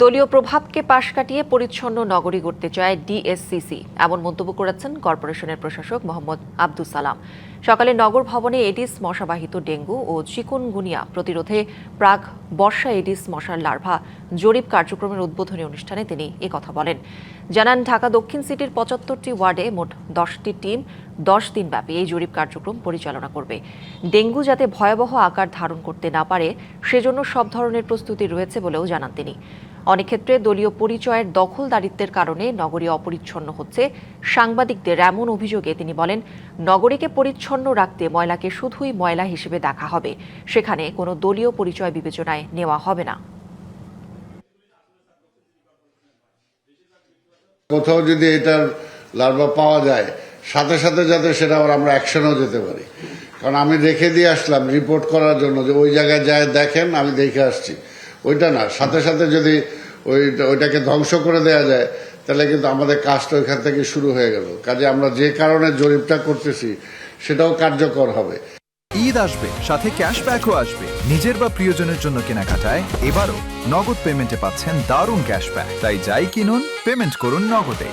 দলীয় প্রভাবকে পাশ কাটিয়ে পরিচ্ছন্ন নগরী গড়তে চায় ডিএসসিসি, এমন মন্তব্য করেছেন কর্পোরেশনের প্রশাসক মোহাম্মদ আব্দুস সালাম। সকালে নগর ভবনে এডিস মশাবাহিত ডেঙ্গু ও চিকুনগুনিয়া প্রতিরোধে প্রাক বর্ষা এডিস মশার লার্ভা জরিপ কার্যক্রমের উদ্বোধনী অনুষ্ঠানে তিনি একথা বলেন। জানান, ঢাকা দক্ষিণ সিটির ৭৫টি ওয়ার্ডে মোট ১০টি টিম ১০ দিনব্যাপী এই জরিপ কার্যক্রম পরিচালনা করবে। ডেঙ্গু যাতে ভয়াবহ আকার ধারণ করতে না পারে সেজন্য সব ধরনের প্রস্তুতি রয়েছে বলেও জানান তিনি। অনেক ক্ষেত্রে দলীয় পরিচয়ের দখলদারিত্বের কারণে নগরী অপরিচ্ছন্ন হচ্ছে। সাংবাদিকদের এমন অভিযোগে তিনি বলেন, নগরীকে পরিচ্ছন্ন রাখতে ময়লাকে শুধুই ময়লা হিসেবে দেখা হবে, সেখানে কোনো দলীয় পরিচয় বিবেচনায় নেওয়া হবে না। কোথাও যদি এটার লার্ভা পাওয়া যায়, সাথে সাথে যাতে সেটা আবার আমরা অ্যাকশনও যেতে পারি। কারণ আমি রেখে দিয়ে আসলাম রিপোর্ট করার জন্য যে ওই জায়গায় যায় দেখেন আমি দেখে আসছি, ওইটা না, সাথে সাথে যদি ওইটাকে ধ্বংস করে দেওয়া যায় তাহলে কিন্তু আমাদের কাজটা ওইখান থেকে শুরু হয়ে গেল। কাজে আমরা যে কারণে জরিপটা করতেছি সেটাও কার্যকর হবে। ঈদ আসবে, সাথে ক্যাশব্যাকও আসবে। নিজের বা প্রিয়জনের জন্য কেনাকাটায় এবারও নগদ পেমেন্টে পাচ্ছেন দারুণ ক্যাশব্যাক। তাই যাই কিনুন, পেমেন্ট করুন নগদে।